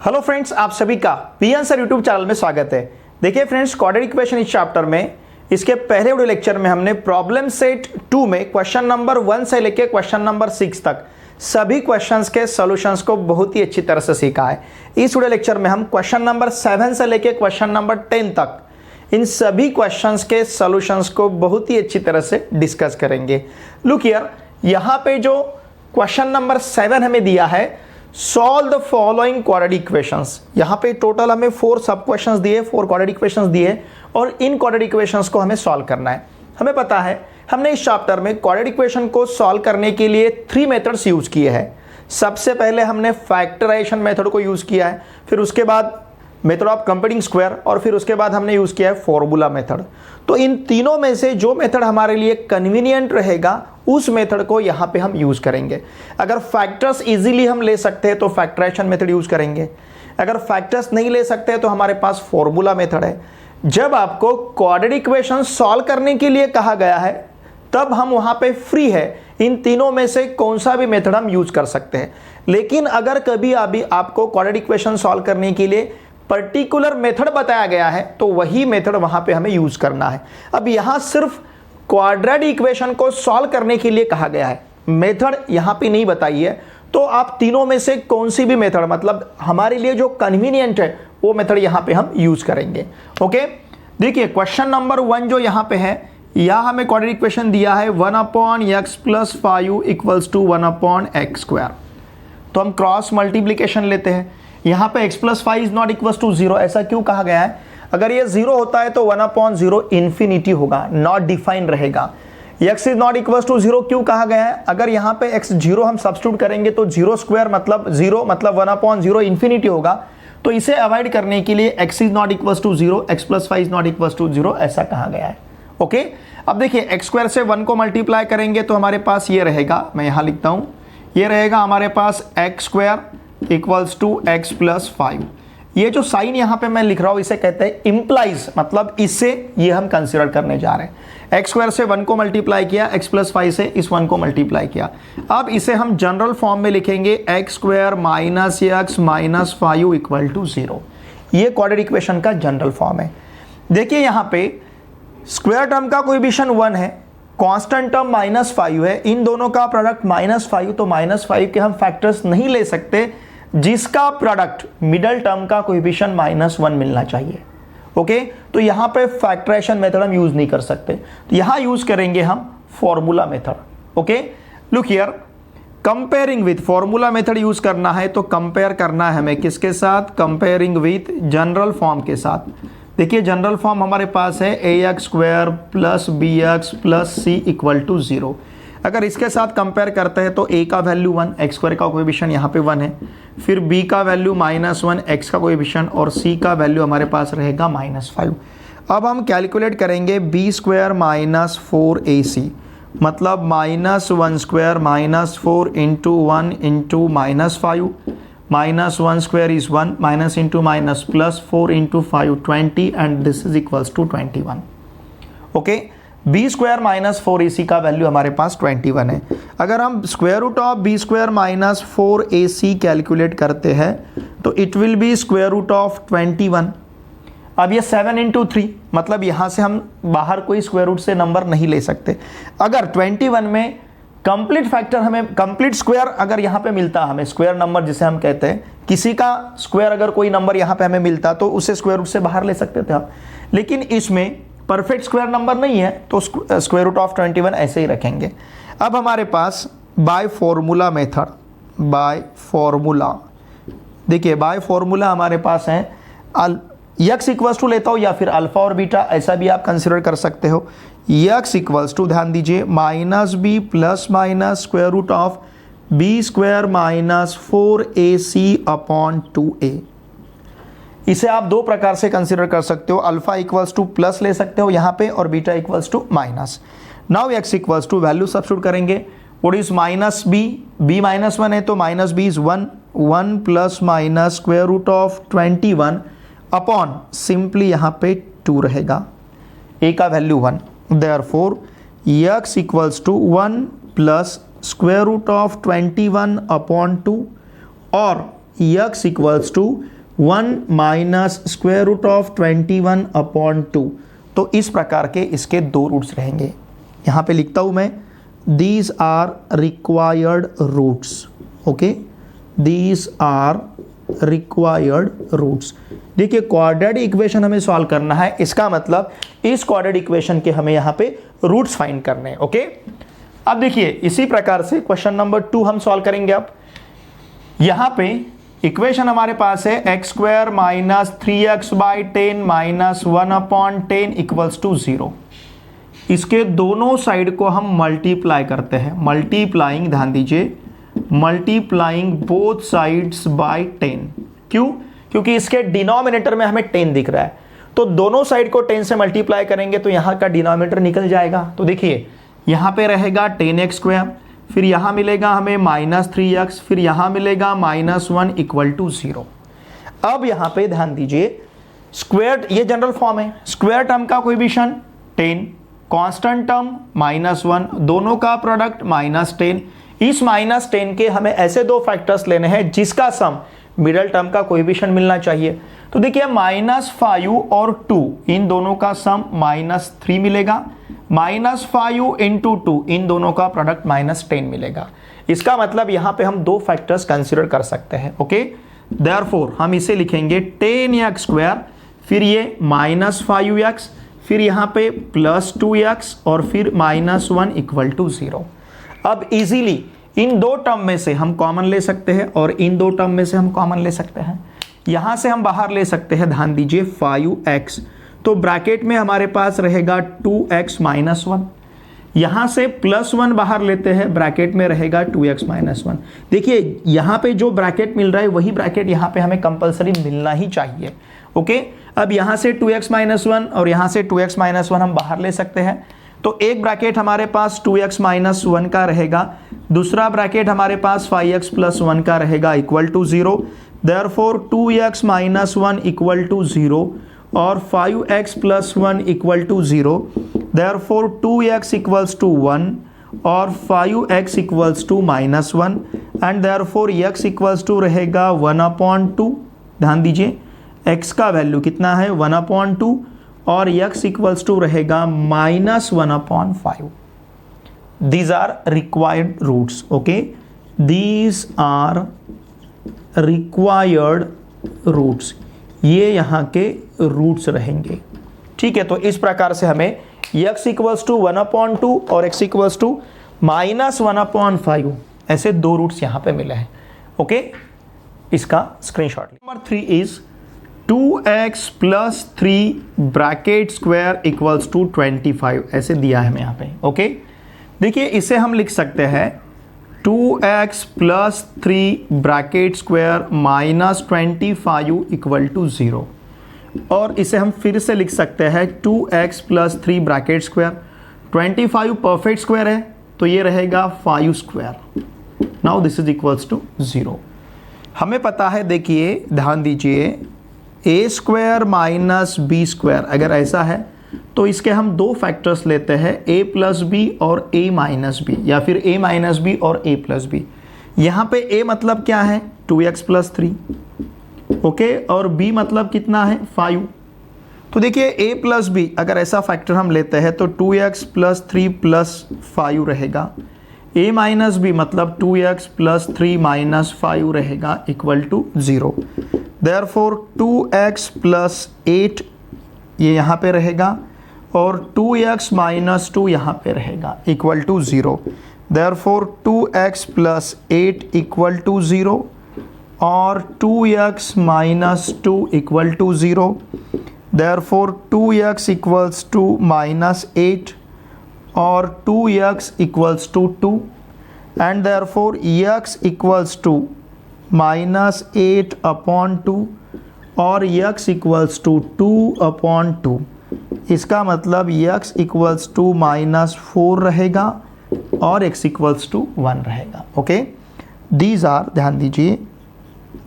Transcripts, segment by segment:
Hello friends, आप सभी का पी आंसर यूट्यूब चैनल में स्वागत है। देखिए फ्रेंड्स, क्वाड्रेटिक इक्वेशन इस चैप्टर में इसके पहले वीडियो लेक्चर में हमने प्रॉब्लम सेट 2 में क्वेश्चन नंबर 1 से लेकर क्वेश्चन नंबर 6 तक सभी क्वेश्चंस के सॉल्यूशंस को बहुत ही अच्छी तरह से सीखा है। इस वीडियो लेक्चर में हम क्वेश्चन नंबर 7 से लेकर क्वेश्चन नंबर 10 तक इन सभी क्वेश्चंस के सॉल्यूशंस को बहुत ही अच्छी तरह से डिस्कस करेंगे। लुक हियर, यहाँ पे जो क्वेश्चन नंबर 7 हमें दिया है, solve the following quadratic equations. यहाँ पे टोटल हमें 4 सब क्वेश्चंस दिए, 4 क्वाड्रेटिक इक्वेशंस दिए और इन क्वाड्रेटिक इक्वेशंस को हमें सॉल्व करना है। हमें पता है हमने इस चैप्टर में क्वाड्रेटिक इक्वेशन को सॉल्व करने के लिए 3 मेथड्स यूज किए हैं। सबसे पहले हमने फैक्टराइजेशन मेथड को यूज किया है, फिर उसके बाद मेथड ऑफ कंप्यूटिंग स्क्वायर और फिर उसके बाद हमने यूज किया है फॉर्मूला मेथड। तो इन तीनों में से जो मेथड हमारे लिए कन्वीनियंट रहेगा उस मेथड को यहाँ पे हम यूज करेंगे। अगर फैक्टर्स इजीली हम ले सकते हैं तो फैक्टराइजेशन मेथड यूज करेंगे, अगर फैक्टर्स नहीं ले सकते तो हमारे पास फॉर्मूला मेथड है। जब आपको क्वाड्रेटिक इक्वेशन सॉल्व करने के लिए कहा गया है तब हम वहां पे फ्री है, इन तीनों में से कौन सा भी मेथड हम यूज कर सकते हैं। लेकिन अगर कभी अभी आपको क्वाड्रेटिक इक्वेशन सॉल्व करने के लिए पर्टिकुलर मेथड बताया गया है तो वही मेथड वहां पे हमें यूज करना है। अब यहां सिर्फ क्वाड्रेटिक इक्वेशन को सॉल्व करने के लिए कहा गया है, मेथड यहां पे नहीं बताई है। तो आप तीनों में से कौन सी भी मेथड, मतलब हमारे लिए जो कन्वीनियंट है वो मेथड यहां पे हम यूज करेंगे। ओके, देखिए क्वेश्चन नंबर 1 जो यहां पे है, यहां हमें क्वाड्रेटिक इक्वेशन दिया है 1/x + 5u = 1/x²। तो हम क्रॉस मल्टीप्लीकेशन लेते हैं। यहां पे x + 5 is not equal to 0, ऐसा क्यों कहा गया है? अगर ये 0 होता है तो 1/0 इन्फिनिटी होगा, नॉट डिफाइन रहेगा। x is not equal to 0 क्यों कहा गया है? अगर यहाँ पे x 0 हम सब्स्टिट्यूट करेंगे तो 0² मतलब 0 मतलब 1/0 इन्फिनिटी होगा। तो इसे अवॉइड करने के लिए x is not equal to 0, x + 5 is not equal to 0 ऐसा कहा गया है। ओके, अब देखिए x² से 1 को मल्टीप्लाई करेंगे तो हमारे पास ये रहेगा, मैं यहाँ लिखता हूँ, ये रहेगा हमारे पास x² = x + 5। ये जो साइन यहां पे मैं लिख रहा हूं इसे कहते हैं इंप्लाइज, मतलब इससे ये हम कंसीडर करने जा रहे हैं। x² से 1 को मल्टीप्लाई किया, x + 5 से इस 1 को मल्टीप्लाई किया। अब इसे हम जनरल फॉर्म में लिखेंगे x² - x - 5u = 0। ये क्वाड्रेटिक इक्वेशन का जनरल फॉर्म है। देखिए यहां पे स्क्वायर टर्म का कोएफिशिएंट 1 है, कांस्टेंट टर्म -5 है, इन दोनों का प्रोडक्ट -5, तो -5 के हम फैक्टर्स नहीं ले सकते जिसका प्रोडक्ट मिडल टर्म का कोएफिशिएंट -1 मिलना चाहिए। ओके, तो यहां पे फैक्टराइजेशन मेथड हम यूज नहीं कर सकते, तो यहां यूज करेंगे हम formula method. Okay, look here, comparing with formula method use करना है तो कंपेयर करना है हमें किसके साथ? कंपेयरिंग विथ जनरल फॉर्म के साथ। देखिए जनरल फॉर्म हमारे पास है ax² + bx + c = 0। अगर इसके साथ कंपेयर करते हैं तो a का वैल्यू 1, x² का कोएफिशिएंट यहाँ पे 1 है, फिर b का वैल्यू -1, x का कोएफिशिएंट और c का वैल्यू हमारे पास रहेगा -5। अब हम कैलकुलेट करेंगे b² - 4ac, मतलब -1² - 4 × 1 × -5, -1² is 1, minus into minus plus 4 × 5 20 and this is equals to 21। Okay, b² - 4ac का वैल्यू हमारे पास 21 है। अगर हम √of b² - 4ac कैलकुलेट करते हैं तो इट विल बी √of 21। अब ये 7 × 3, मतलब यहाँ से हम बाहर कोई स्क्वायर रूट से नंबर नहीं ले सकते। अगर 21 में कंप्लीट फैक्टर हमें, कंप्लीट स्क्वायर अगर यहाँ पे मिलता, हमें स्क्वायर नंबर जिसे हम कहते हैं, किसी का स्क्वायर अगर कोई नंबर यहाँ पे हमें मिलता तो उसे स्क्वायर रूट से बाहर ले सकते थे हम, लेकिन इसमें परफेक्ट स्क्वायर नंबर नहीं है तो √of 21 ऐसे ही रखेंगे। अब हमारे पास by formula method, by formula, देखिए बाय फॉर्मूला हमारे पास है x इक्वल्स टू लेता हो या फिर अल्फा और बीटा, ऐसा भी आप कंसिडर कर सकते हो। x इक्वल्स टू, ध्यान दीजिए, -b ± √of b² - 4ac/2a। इसे आप दो प्रकार से कंसिडर कर सकते हो, अल्फा इक्वल्स टू प्लस ले सकते हो यहाँ पे और beta equals to minus. Now x equals to value substitute करेंगे, व्हाट इज -b, b -1 है तो -b is 1 ± √of 21 upon simply यहाँ पे 2 रहेगा, a का value 1, therefore x equals to 1 + √of 21/2 और x equals to 1 minus square root of 21 upon 2। तो इस प्रकार के इसके दो रूट्स रहेंगे। यहाँ पे लिखता हूँ मैं, these are required roots. Okay, these are required roots. देखिए क्वाड्रेटिक इक्वेशन हमें सॉल्व करना है, इसका मतलब इस क्वाड्रेटिक इक्वेशन के हमें यहाँ पे रूट्स फाइंड करने हैं। ओके, अब देखिए इसी प्रकार से क्वेश्चन नंबर 2 हम सॉल्व करेंगे। अब यहाँ पे इक्वेशन हमारे पास है x square minus 3x by 10 minus 1 upon 10 equals to 0। इसके दोनों साइड को हम मल्टीप्लाई करते हैं, मल्टीप्लाइंग, ध्यान दीजिए, मल्टीप्लाइंग बोथ साइड्स बाय 10। क्यों? क्योंकि इसके डिनोमिनेटर में हमें 10 दिख रहा है, तो दोनों साइड को 10 से मल्टीप्लाई करेंगे तो यहाँ का डिनोमिनेटर निकल जाएगा। तो देखिए यहाँ पे रहेगा 10x स्क्वायर, फिर यहाँ मिलेगा हमें माइनस 3x, फिर यहाँ मिलेगा माइनस 1 इक्वल टू 0। अब यहाँ पे ध्यान दीजिए, स्क्वायर, ये जनरल फॉर्म है, स्क्वायर टर्म का कोएफिशिएंट 10, कांस्टेंट टर्म -1, दोनों का प्रोडक्ट -10। इस -10 के हमें ऐसे दो फैक्टर्स लेने हैं जिसका सम मिडल टर्म का कोएफिशिएंट मिलना चाहिए। तो देखिए -5 और 2 इन दोनों का सम -3 मिलेगा, -5 इंटू 2 इन दोनों का प्रोडक्ट -10 मिलेगा। इसका मतलब यहाँ पे हम दो फैक्टर्स कंसिडर कर सकते हैं। ओके, देयरफॉर हम इसे लिखेंगे 10x स्क्वायर, फिर ये -5x, फिर यहाँ पे +2x और फिर -1 इक्वल टू 0। अब इजीली इन दो टर्म में से हम कॉमन ले सकते हैं और इन दो टर्म में से हम कॉमन ले सकते हैं। यहां से हम बाहर ले सकते हैं, ध्यान दीजिए 5x, तो ब्रैकेट में हमारे पास रहेगा 2x माइनस 1। यहां से +1 बाहर लेते हैं, ब्रैकेट में रहेगा 2x माइनस 1। देखिए यहां पे जो ब्रैकेट मिल रहा है वही ब्रैकेट यहां पे हमें कंपलसरी मिलना ही चाहिए। ओके, अब यहां से 2x माइनस 1 और यहां से 2x माइनस 1 हम बाहर ले सकते हैं, तो एक ब्रैकेट हमारे पास 2x माइनस 1 का रहेगा, दूसरा ब्रैकेट हमारे पास 5x प्लस 1 का रहेगा equal to 0। Therefore 2x minus 1 equal to 0 और 5x plus 1 equal to 0। Therefore 2x equals to 1 और 5x equals to -1 and therefore x equals to रहेगा 1/2। ध्यान दीजिए x का वैल्यू कितना है, 1/2 और x इक्वल्स टू रहेगा -1/5। These are required roots. Okay, these are required roots. ये यहाँ के रूट्स रहेंगे। ठीक है, तो इस प्रकार से हमें x इक्वल्स टू 1/2 और x इक्वल्स टू -1/5 ऐसे दो रूट्स यहाँ पे मिले हैं। ओके, इसका screenshot. Number 3 is 2x plus 3 bracket square equals to 25, ऐसे दिया है हमें यहाँ पे। ओके, देखिए इसे हम लिख सकते हैं 2x plus 3 bracket square minus 25 equal to 0, और इसे हम फिर से लिख सकते हैं 2x plus 3 bracket square, 25 perfect square है तो ये रहेगा 5 square. Now this is equals to 0। हमें पता है, देखिए ध्यान दीजिए, a square minus b square अगर ऐसा है तो इसके हम दो फैक्टर्स लेते हैं, a प्लस बी और a माइनस बी, या फिर a माइनस बी और a प्लस बी। यहाँ पे a मतलब क्या है, 2x प्लस 3, ओके, और b मतलब कितना है, 5। तो देखिए a प्लस बी अगर ऐसा फैक्टर हम लेते हैं तो 2x प्लस 3 प्लस 5 रहेगा, a माइनस बी मतलब 2x प्लस 3 माइनस 5 रहेगा equal to 0। Therefore 2x plus 8 ये यहाँ पे रहेगा और 2x माइनस 2 यहाँ पे रहेगा equal to 0। Therefore 2x plus 8 equal to 0 और 2x minus 2 equal to 0। Therefore 2x equals to -8 और 2x equals to 2 and therefore x equals to -8/2 और x इक्वल्स टू 2/2। इसका मतलब x इक्वल्स टू -4 रहेगा और x इक्वल्स टू 1 रहेगा। Okay, these are, ध्यान दीजिए,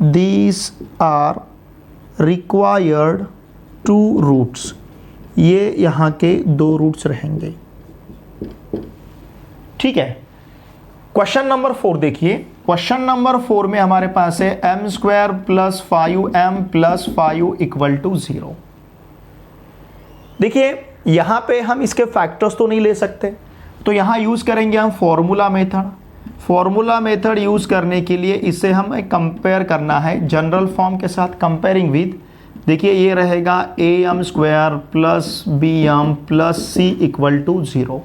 दीज आर रिक्वायर्ड 2 रूट्स। ये यहाँ के 2 रूट्स रहेंगे। ठीक है, क्वेश्चन नंबर 4 देखिए, क्वेश्चन नंबर 4 में हमारे पास है m square plus 5m plus 5 equal to 0। देखिए यहां पे हम इसके फैक्टर्स तो नहीं ले सकते, तो यहां यूज करेंगे हम formula method. Formula method use करने के लिए इसे हमें कंपेयर करना है जनरल फॉर्म के साथ, कंपेयरिंग विद, देखिए ये रहेगा am square plus bm plus c equal to 0।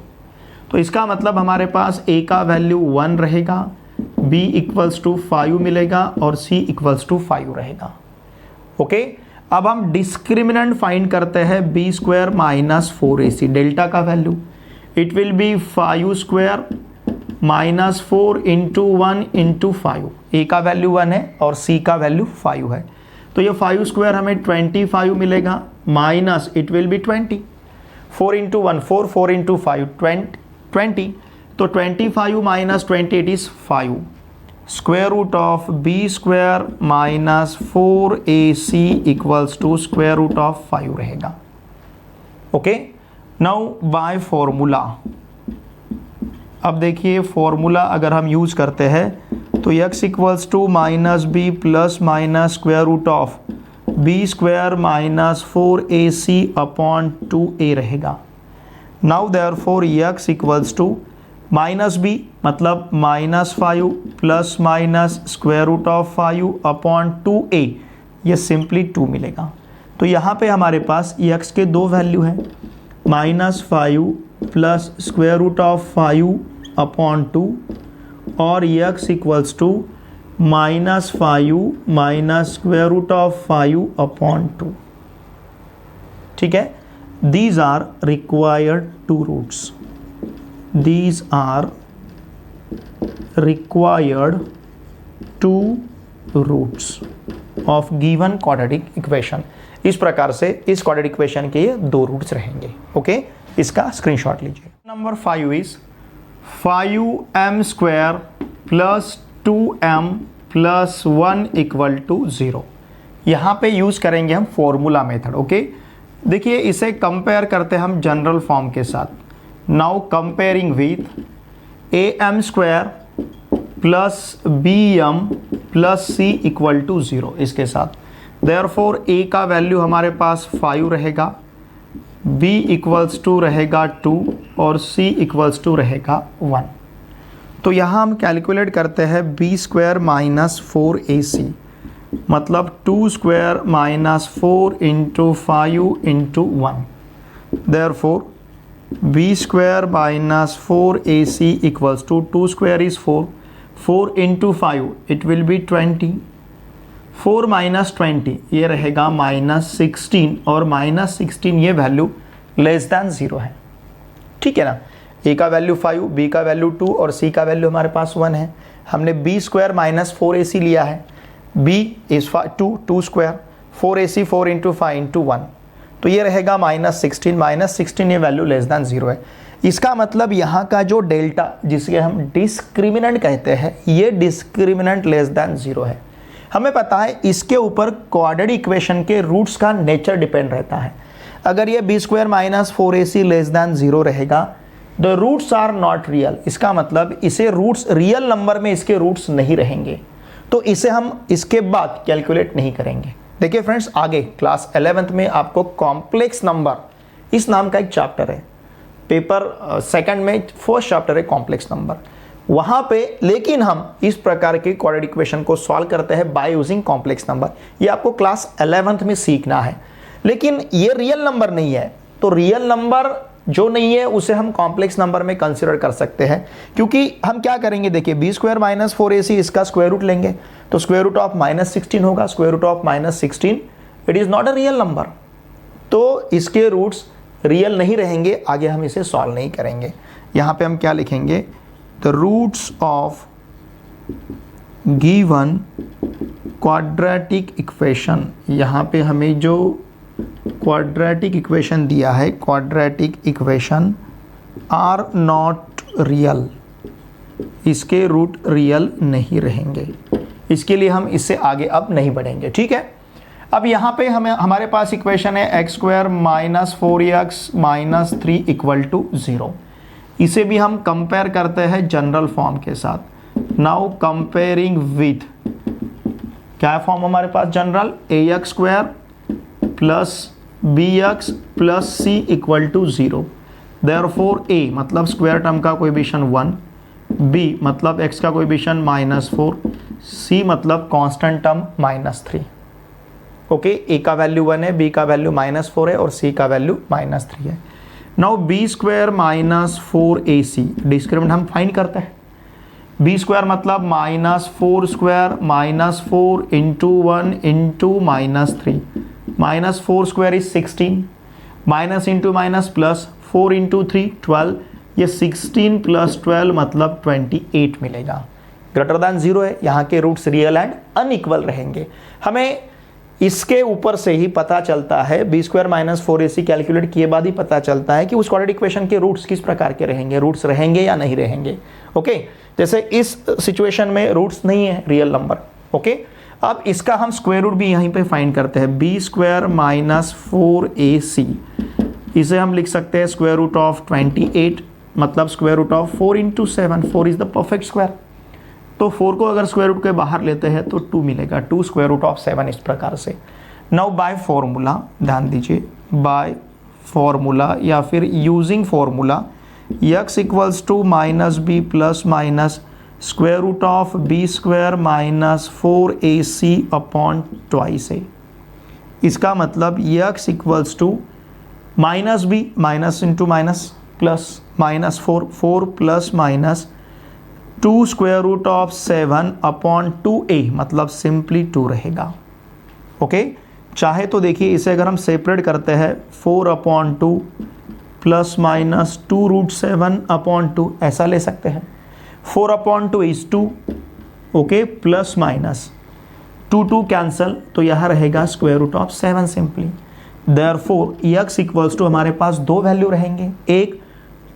तो इसका मतलब हमारे पास a का वैल्यू 1 रहेगा, b इक्वल्स टू 5 मिलेगा और c इक्वल्स टू 5 रहेगा। ओके, अब हम डिस्क्रिमिनेंट फाइंड करते हैं b square minus 4ac, delta का value it will be 5 square minus 4 into 1 into 5। a का वैल्यू 1 है और c का वैल्यू 5 है, तो ये 5 स्क्वायर हमें 25 मिलेगा, minus it will be 20, 4 into 1 4, 4 into 5 20, तो 25 minus 20 it is 5। Square root of b square minus 4ac equals to square root of 5 रहेगा। ओके, नाउ बाय फॉर्मूला, अब देखिए फॉर्मूला अगर हम यूज करते हैं तो x equals to minus b plus minus square root of b square minus 4ac upon 2a रहेगा। Now therefore x equals to minus b मतलब minus 5 plus minus square root of 5 upon 2a, ये simply 2 मिलेगा। तो यहाँ पे हमारे पास x के दो वैल्यू हैं, minus 5 plus square root of 5 upon 2 और x equals to minus 5 minus square root of 5 upon 2। ठीक है, these are required two roots. These are required two roots of given quadratic equation। इस प्रकार से इस quadratic equation के ये दो रूट्स रहेंगे। ओके, इसका स्क्रीनशॉट लीजिए। Number 5 is 5m square plus 2m plus 1 equal to 0। यहाँ पे यूज करेंगे हम फॉर्मूला मेथड। ओके, देखिए इसे कंपेयर करते हैं हम जनरल फॉर्म के साथ। Now comparing with am square plus bm plus c equal to 0 इसके साथ। देयरफॉर a का वैल्यू हमारे पास 5 रहेगा, b इक्वल्स टू रहेगा 2 और c इक्वल्स टू रहेगा 1। तो यहाँ हम कैलकुलेट करते हैं b स्क्वायर माइनस 4ac मतलब 2 square minus 4 into 5 into 1। Therefore b square minus 4ac equals to 2 square is 4, 4 into 5 it will be 20, 4 minus 20 ये रहेगा माइनस 16 और माइनस 16 ये वैल्यू लेस दैन 0 है। ठीक है ना, a का वैल्यू 5, b का वैल्यू 2 और c का वैल्यू हमारे पास 1 है। हमने b स्क्वायर माइनस 4ac लिया है, b is 2 square 4ac 4 into 5 into 1, तो ये रहेगा माइनस 16, माइनस 16 ये वैल्यू लेस दैन 0 है। इसका मतलब यहाँ का जो डेल्टा जिसके हम डिस्क्रिमिनेंट कहते हैं ये डिस्क्रिमिनेंट लेस दैन 0 है। हमें पता है इसके ऊपर क्वाड्रेटिक इक्वेशन के रूट्स का नेचर डिपेंड रहता है। अगर ये b square minus 4ac less than 0 रहेगा, the roots are not real, इसका मतलब इसे रूट्स रियल नंबर में इसके रूट्स नहीं रहेंगे, तो इसे हम इसके बाद कैलकुलेट नहीं करेंगे। देखिए फ्रेंड्स, आगे क्लास 11th में आपको कॉम्प्लेक्स नंबर इस नाम का एक चैप्टर है, पेपर सेकंड में फर्स्ट चैप्टर है कॉम्प्लेक्स नंबर, वहां पे लेकिन हम इस प्रकार के क्वाड्रेटिक इक्वेशन को सॉल्व करते हैं बाय यूजिंग कॉम्प्लेक्स नंबर। ये आपको क्लास 11th में सीखना है, लेकिन ये रियल नंबर नहीं है, तो रियल नंबर जो नहीं है उसे हम कॉम्प्लेक्स नंबर में कंसीडर कर सकते हैं। क्योंकि हम क्या करेंगे, देखिए b स्क्वायर माइनस 4ac इसका स्क्वायर रूट लेंगे तो स्क्वायर रूट ऑफ माइनस 16 होगा, square root of minus 16 it is not a real number, तो इसके रूट्स रियल नहीं रहेंगे, आगे हम इसे सॉल्व नहीं करेंगे। यहाँ पे हम क्या लिखेंगे, the roots of given quadratic equation, यहाँ पे हमें जो क्वाड्रेटिक इक्वेशन दिया है, quadratic equation are not real, इसके रूट रियल नहीं रहेंगे, इसके लिए हम इससे आगे अब नहीं बढ़ेंगे। ठीक है, अब यहाँ पे हमारे पास इक्वेशन है x square minus 4x minus 3 equal to 0। इसे भी हम कंपेयर करते हैं जनरल फॉर्म के साथ। नाउ कंपेयरिंग विथ, क्या है फॉर्म हमारे पास general, ax square plus bx plus c equal to 0। Therefore a मतलब स्क्वायर टर्म का कोएफिशिएंट 1, b मतलब x का कोएफिशिएंट -4, c मतलब कांस्टेंट टर्म -3। ओके, a का वैल्यू 1 है, b का वैल्यू -4 है और c का वैल्यू -3 है। Now b square -4ac, discriminant हम फाइंड करते हैं। b स्क्वायर मतलब -4 square -4 into 1 into -3, -4 square is 16, minus into minus plus, 4 into 3 12, ये 16 प्लस 12 मतलब 28 मिलेगा। ग्रेटर दैन 0 है, यहाँ के रूट्स रियल एंड अनइक्वल रहेंगे। हमें इसके ऊपर से ही पता चलता है, बी स्क्वायर -4ac कैलकुलेट किए बाद ही पता चलता है कि उस क्वाड्रेटिक इक्वेशन के रूट्स किस प्रकार के रहेंगे, रूट्स रहेंगे या नहीं रहेंगे। ओके, जैसे इस सिचुएशन में रूट्स नहीं है रियल नंबर। ओके, अब इसका हम स्क्वायर रूट भी यहीं पे फाइंड करते हैं। बी स्क्वायर -4ac, इसे हम लिख सकते हैं स्क्वायर रूट ऑफ 28, मतलब square root of 4 into 7, 4 is the perfect square. तो 4 को अगर स्क्वायर रूट के बाहर लेते हैं तो 2 मिलेगा, 2 स्क्वायर रूट ऑफ 7 इस प्रकार से। नाउ बाय फॉर्मूला, ध्यान दीजिए, बाय फॉर्मूला या फिर using formula, x equals to -b plus minus square root of b square -4ac upon twice a। इसका मतलब x equals to -b, minus into minus plus -4, 4 plus minus 2 square root of 7 upon 2a, मतलब simply 2 रहेगा। Okay, चाहे तो देखिए इसे अगर हम सेपरेट करते हैं, 4 upon 2 plus minus 2 root 7 upon 2, ऐसा ले सकते हैं। 4 upon 2 is 2, okay, plus minus 2 cancel, तो यहाँ रहेगा square root of 7 simply. Therefore x equals to हमारे पास दो वैल्यू रहेंगे, एक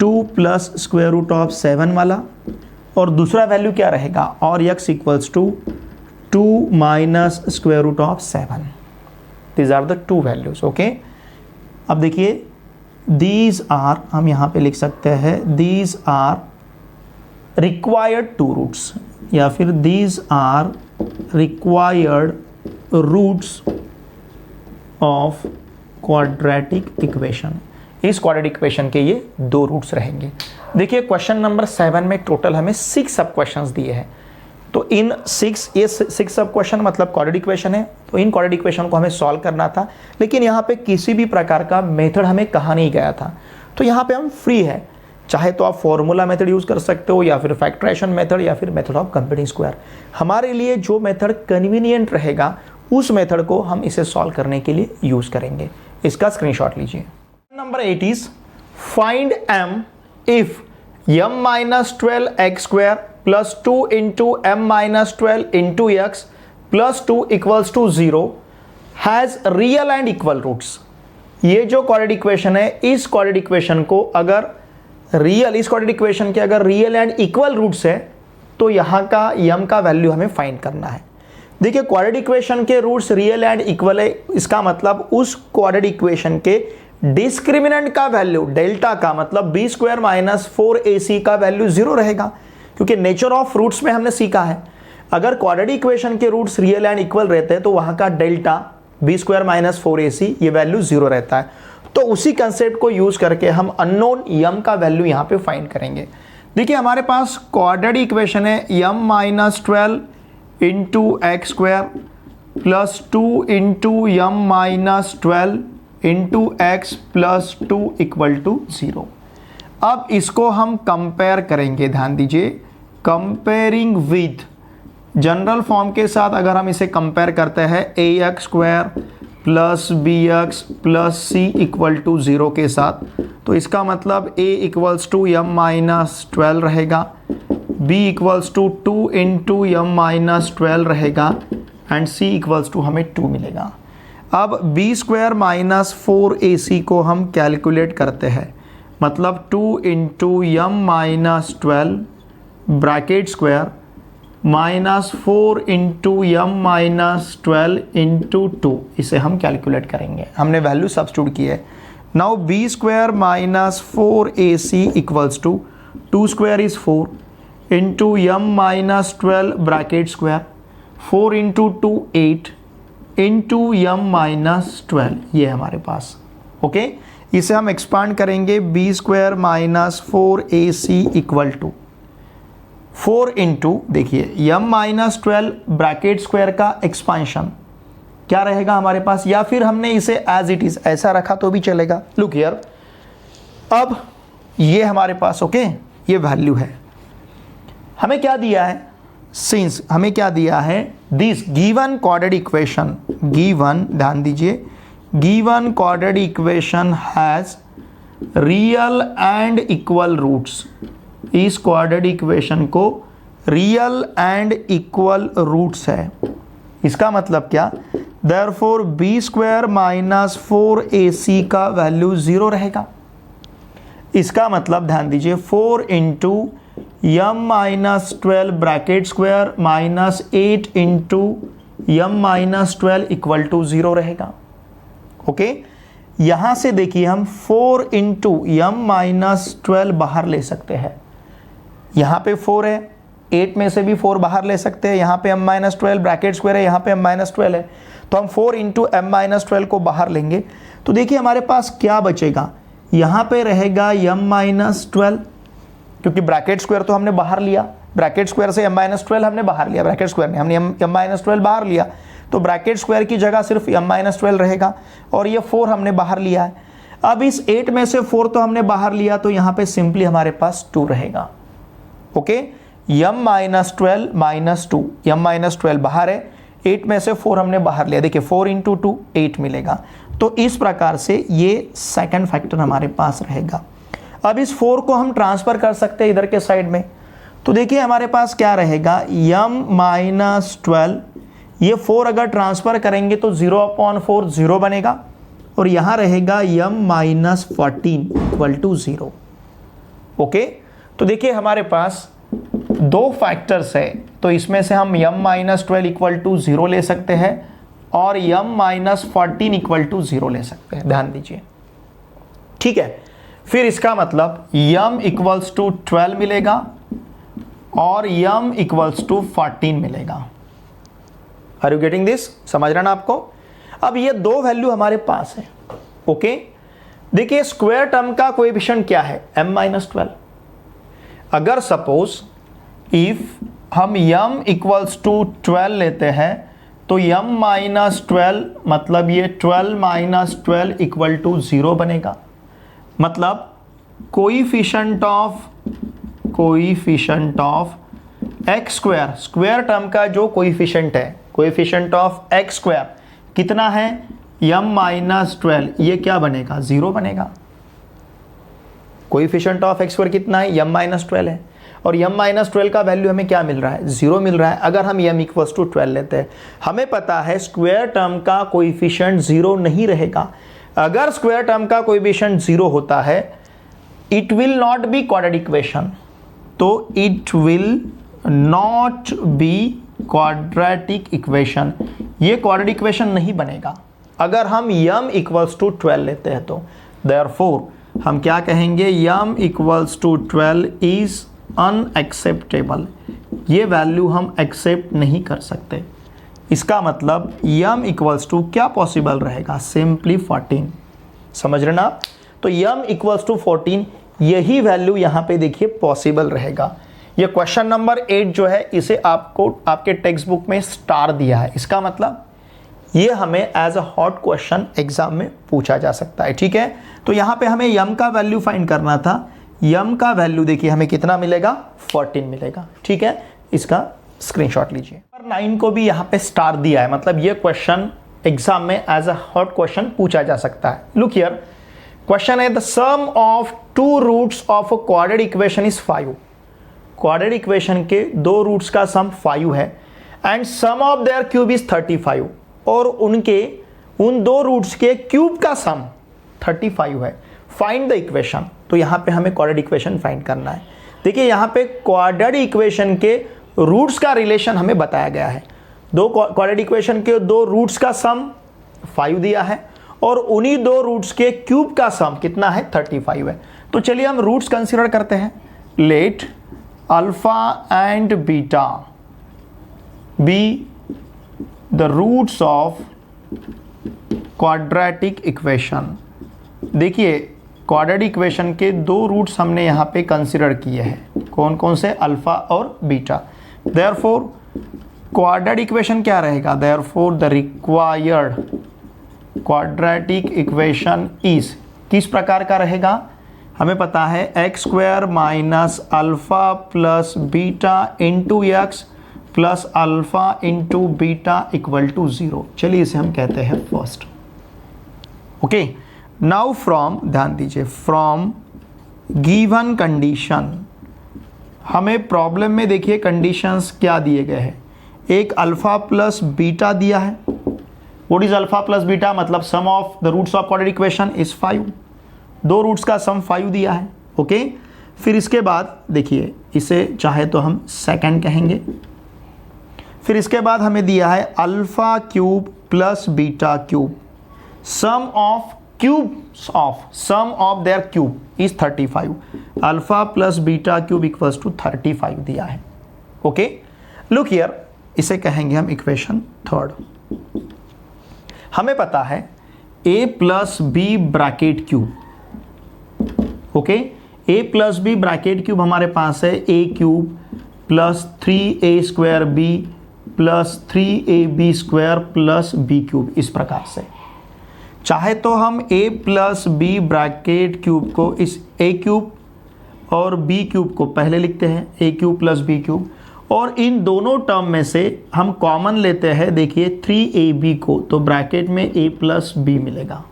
2 प्लस स्क्वायर रूट ऑफ 7 वाला और दूसरा वैल्यू क्या रहेगा, और x equals to 2 minus square root of 7। These are the two values. Okay, अब देखिए दीज आर, हम यहाँ पे लिख सकते हैं these are required two roots, या फिर these are required roots of quadratic equation. इस क्वाड्रेटिक इक्वेशन के ये दो रूट्स रहेंगे। देखिए क्वेश्चन नंबर 7 में टोटल हमें 6 सब क्वेश्चंस दिए हैं, तो इन 6 सब क्वेश्चन मतलब क्वाड्रेटिक इक्वेशन है, तो इन क्वाड्रेटिक इक्वेशन को हमें सॉल्व करना था, लेकिन यहाँ पे किसी भी प्रकार का मेथड हमें कहा नहीं गया था। तो यहाँ पे हम फ्री है, चाहे तो आप फॉर्मूला मेथड यूज कर सकते हो या फिर फैक्टराइजेशन मेथड या फिर मेथड ऑफ कंप्यूटिंग स्क्वायर। हमारे लिए जो मेथड कन्वीनियंट रहेगा उस मेथड को हम इसे सॉल्व करने के लिए यूज करेंगे। इसका स्क्रीनशॉट लीजिए। Number 8 is find m if m minus 12 x square plus 2 into m minus 12 into x plus 2 equals to 0 has real and equal roots। ये जो क्वाड्रेटिक इक्वेशन है, इस क्वाड्रेटिक इक्वेशन को अगर रियल, इस क्वाड्रेटिक इक्वेशन के अगर रियल एंड इक्वल रूट्स है तो यहाँ का m का वैल्यू हमें फाइंड करना है। देखिए क्वाड्रेटिक इक्वेशन के रूट्स रियल एंड इक्वल है, इसका मतलब उस क्वाड्रेटिक इक्वेशन के डिस्क्रिमिनेंट का वैल्यू डेल्टा का मतलब b स्क्वायर -4ac का वैल्यू 0 रहेगा, क्योंकि नेचर ऑफ रूट्स में हमने सीखा है अगर क्वाड्रेटिक इक्वेशन के रूट्स रियल एंड इक्वल रहते हैं तो वहां का डेल्टा b स्क्वायर -4ac ये वैल्यू 0 रहता है। तो उसी कंसेप्ट को यूज करके हम अननोन m का वैल्यू यहाँ पे फाइंड करेंगे। देखिए हमारे पास क्वाड्रेटिक इक्वेशन है m -12 into x square plus 2 into m -12 into x plus 2 equal to 0। अब इसको हम कंपेयर करेंगे, ध्यान दीजिए, कंपेयरिंग विथ जनरल फॉर्म के साथ अगर हम इसे कंपेयर करते हैं ax square plus bx plus c equal to 0 के साथ, तो इसका मतलब a इक्वल्स टू m -12 रहेगा, b equals to 2 into m -12 रहेगा एंड c इक्वल्स टू हमें 2 मिलेगा। अब b स्क्वायर -4ac को हम कैलकुलेट करते हैं, मतलब 2 into m -12 bracket square -4 into m -12 into 2, इसे हम कैलकुलेट करेंगे। हमने वैल्यू सब्स्टिट्यूट की है। Now b square -4ac equals to 2 square is 4 into m minus 12 bracket square, 4 into 2 8 into m minus 12, ये हमारे पास। ओके, इसे हम एक्सपांड करेंगे, b square minus 4ac equal to 4 into, देखिए यम माइनस 12 ब्रैकेट स्क्वायर का एक्सपांशन क्या रहेगा हमारे पास, या फिर हमने इसे एज इट इज ऐसा रखा तो भी चलेगा। लुक हियर, अब ये हमारे पास ओके ये वैल्यू है। हमें क्या दिया है, सिंस हमें क्या दिया है, this given quadratic equation, given, ध्यान दीजिए, given quadratic equation has real and equal roots. इस क्वाड्रेटिक इक्वेशन को रियल एंड इक्वल रूट्स है। इसका मतलब क्या, therefore B square minus 4ac का वैल्यू 0 रहेगा। इसका मतलब ध्यान दीजिए 4 into m minus 12 bracket square minus 8 into m minus 12 equal to 0 रहेगा। ओके, यहां से देखिए हम 4 इंटू यम माइनस 12 बाहर ले सकते हैं। यहां पे 4 है, 8 में से भी 4 बाहर ले सकते हैं, यहाँ पे m माइनस 12 ब्रैकेट स्क्वायर है, यहाँ पे m माइनस 12 है, तो हम 4 इंटू m माइनस 12 को बाहर लेंगे तो देखिए हमारे पास क्या बचेगा, यहाँ पे रहेगा m माइनस 12, क्योंकि ब्रैकेट स्क्वायर तो हमने बाहर लिया, ब्रैकेट स्क्वायर से m माइनस 12 हमने बाहर लिया, ब्रैकेट स्क्वायर ने हमने m माइनस 12 बाहर लिया, तो ब्रैकेट स्क्वायर की जगह सिर्फ m माइनस 12 रहेगा, और ये 4 हमने बाहर लिया है। अब इस 8 में से 4 तो हमने बाहर लिया, तो यहाँ पे सिंपली हमारे पास 2 रहेगा। Okay, m minus 12 minus 2, m minus 12 बाहर है, 8 में से 4 हमने बाहर लिया, देखिए 4 इंटू 2 8 मिलेगा। तो इस प्रकार से ये सेकंड फैक्टर हमारे पास रहेगा। अब इस 4 को हम ट्रांसफर कर सकते हैं इधर के साइड में, तो देखिए हमारे पास क्या रहेगा, m माइनस 12, ये 4 अगर ट्रांसफर करेंगे तो 0/4 0 बनेगा, और यहाँ रहेगा m minus 14 equal to 0। Okay, तो देखिए हमारे पास 2 फैक्टर्स है, तो इसमें से हम m माइनस 12 इक्वल टू 0 ले सकते हैं और m माइनस 14 इक्वल टू 0 ले सकते हैं, ध्यान दीजिए। ठीक है, फिर इसका मतलब m इक्वल्स टू 12 मिलेगा और m इक्वल्स टू 14 मिलेगा। आर यू गेटिंग दिस, समझ रहे ना आपको। अब ये 2 वैल्यू हमारे पास है। ओके, देखिए स्क्वायर टर्म का कोएफिशिएंट क्या है, m माइनस 12। अगर सपोज इफ हम m इक्वल्स टू 12 लेते हैं तो m माइनस 12 मतलब ये 12 माइनस 12 इक्वल टू 0 बनेगा। मतलब coefficient of x square, square term का जो कोएफिशिएंट है, कोएफिशिएंट ऑफ एक्स स्क्वायर कितना है, m माइनस 12, ये क्या बनेगा, 0 बनेगा। कोएफिशिएंट ऑफ एक्स स्क्वायर कितना है, m माइनस 12 है, और m माइनस 12 का वैल्यू हमें क्या मिल रहा है, 0 मिल रहा है। अगर हम m इक्वल्स टू 12 लेते हैं, हमें पता है स्क्वायर टर्म का कोएफिशिएंट 0 नहीं रहेगा। अगर स्क्वायर टर्म का कोएफिशिएंट 0 होता है, it will not be quadratic equation, तो it will not be quadratic equation, ये क्वाड्रेटिक इक्वेशन नहीं बनेगा। अगर हम m इक्वल्स टू 12 लेते हैं तो देयरफॉर हम क्या कहेंगे, m equals to 12 is unacceptable, ये वैल्यू हम एक्सेप्ट नहीं कर सकते। इसका मतलब m इक्वल्स टू क्या पॉसिबल रहेगा, सिंपली 14। समझ रहे ना आप, तो m इक्वल्स टू 14, यही वैल्यू यहाँ पे देखिए पॉसिबल रहेगा। ये क्वेश्चन नंबर 8 जो है, इसे आपको आपके टेक्स्ट बुक में स्टार दिया है, इसका मतलब ये हमें as a hot question exam में पूछा जा सकता है। ठीक है, तो यहाँ पे हमें m का वैल्यू फाइंड करना था। m का वैल्यू देखिए हमें कितना मिलेगा, 14 मिलेगा। ठीक है, इसका स्क्रीनशॉट लीजिए। नंबर 9 को भी यहाँ पे स्टार दिया है, मतलब ये क्वेश्चन एग्जाम में एज अ हॉट क्वेश्चन पूछा जा सकता है। लुक हियर, क्वेश्चन है the sum of 2 roots of a quadratic equation is 5। Quadratic equation के 2 रूट्स का सम 5 है and sum of their cube is 35, और उनके उन 2 रूट्स के क्यूब का सम 35 है। फाइंड द इक्वेशन, तो यहाँ पे हमें क्वाड्रेटिक इक्वेशन फाइंड करना है। देखिए यहाँ पे क्वाड्रेटिक इक्वेशन के रूट्स का रिलेशन हमें बताया गया है। क्वाड्रेटिक इक्वेशन के 2 रूट्स का सम 5 दिया है और उन्हीं 2 रूट्स के क्यूब का सम कितना है, 35 है। तो चलिए हम रूट्स कंसीडर करते हैं। Let alpha and beta be the roots of quadratic equation. देखिए क्वाड्रेटिक इक्वेशन के दो रूट्स हमने यहाँ पे कंसिडर किए हैं, कौन कौन से, अल्फा और बीटा। देयरफॉर क्वाड्रेटिक इक्वेशन क्या रहेगा, therefore the required quadratic equation is, किस प्रकार का रहेगा, हमें पता है x square minus alpha plus beta into x plus alpha into beta equal to 0। चलिए इसे हम कहते हैं फर्स्ट। ओके, नाउ फ्रॉम, ध्यान दीजिए, फ्रॉम गिवन कंडीशन, हमें प्रॉब्लम में देखिए कंडीशंस क्या दिए गए हैं। एक अल्फा प्लस बीटा दिया है। What is alpha plus beta, मतलब sum of the roots of quadratic equation is 5। दो रूट्स का सम 5 दिया है। ओके, फिर इसके बाद देखिए, इसे चाहे तो हम सेकंड कहेंगे। फिर इसके बाद हमें दिया है alpha cube plus beta cube, sum of cubes of sum of their cube is 35। Alpha plus beta cube equals to 35 दिया है। ओके, लुक हियर, इसे कहेंगे हम इक्वेशन थर्ड। हमें पता है a plus b bracket cube. Okay, a plus b bracket cube हमारे पास है a cube plus 3a square b plus 3ab square plus b cube, इस प्रकार से। चाहे तो हम a plus b bracket cube को इस a क्यूब और b क्यूब को पहले लिखते हैं, a cube plus b cube, और इन दोनों टर्म में से हम कॉमन लेते हैं, देखिए 3ab को, तो ब्रैकेट में a प्लस बी मिलेगा।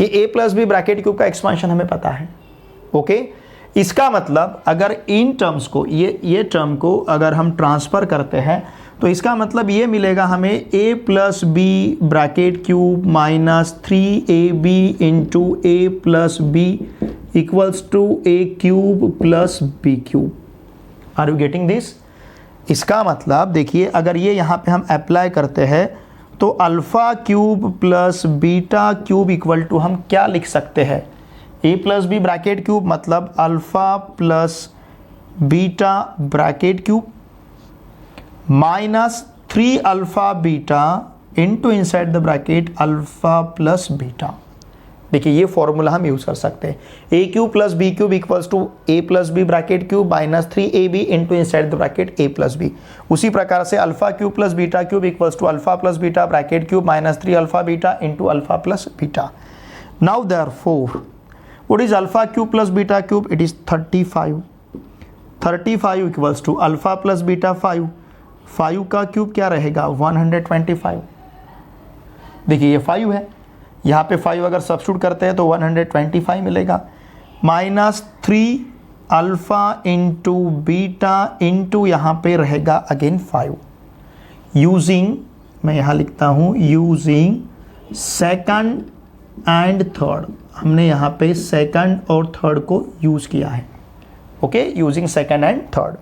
ये a plus b bracket cube का एक्सपांशन हमें पता है। ओके, इसका मतलब अगर इन टर्म्स को, ये टर्म को अगर हम ट्रांसफ़र करते हैं तो इसका मतलब ये मिलेगा हमें a plus b bracket cube minus 3ab into a plus b equals to a cube plus b cube. Are you getting this? इसका मतलब देखिए, अगर ये यहाँ पे हम अप्लाई करते हैं तो alpha cube plus beta cube equal to हम क्या लिख सकते हैं, a plus b bracket cube मतलब alpha plus beta bracket cube minus 3 alpha beta into inside the bracket alpha plus beta. देखिए ये फॉर्मूला हम यूज़ कर सकते हैं, a cube plus b cube equals to a plus b bracket cube minus 3ab into inside the bracket a plus b. उसी प्रकार से alpha cube plus beta cube equals to alpha plus beta bracket cube minus 3 alpha beta into alpha plus beta. Now therefore what is alpha cube plus beta cube, it is 35। 35 equals to alpha plus beta 5, 5 का cube क्या रहेगा 125। देखिए ये 5 है, यहाँ पे 5 अगर substitute करते हैं तो 125 मिलेगा, minus 3 alpha into beta into यहाँ पे रहेगा अगेन 5। यूजिंग, मैं यहाँ लिखता हूँ यूजिंग सेकंड एंड थर्ड, हमने यहाँ पे सेकंड और थर्ड को यूज़ किया है। Okay, using second and third.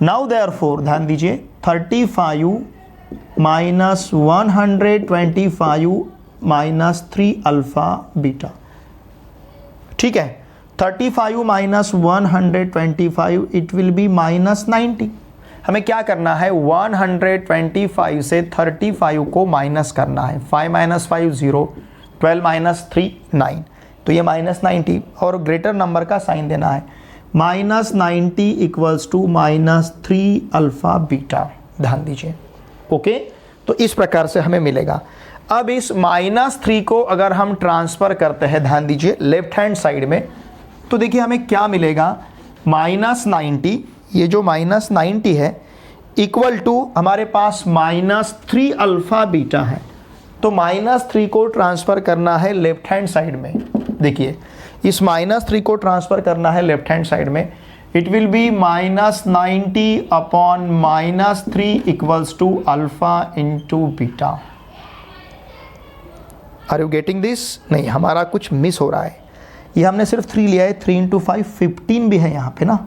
Now therefore ध्यान दीजिए, 35 माइनस 125 माइनस 3 अल्फ़ा बीटा, ठीक है। 35 minus 125 it will be minus 90। हमें क्या करना है, 125 से 35 को माइनस करना है। 5 माइनस 5 0, 12 माइनस 3 9, तो ये माइनस 90 और ग्रेटर नंबर का साइन देना है। Minus 90 equals to minus 3 alpha beta, ध्यान दीजिए। ओके, तो इस प्रकार से हमें मिलेगा। अब इस माइनस 3 को अगर हम ट्रांसफ़र करते हैं, ध्यान दीजिए, लेफ्ट हैंड साइड में, तो देखिए हमें क्या मिलेगा, माइनस 90, ये जो माइनस 90 है इक्वल टू हमारे पास माइनस 3 अल्फ़ा बीटा है। तो माइनस 3 को ट्रांसफ़र करना है लेफ्ट हैंड साइड में। देखिए इस माइनस 3 को ट्रांसफ़र करना है लेफ्ट हैंड साइड में, it will be minus 90 upon minus 3 equals to alpha into beta. Are you getting this? नहीं, हमारा कुछ मिस हो रहा है। ये हमने सिर्फ 3 लिया है, 3 इंटू 5 15 भी है यहाँ पे ना,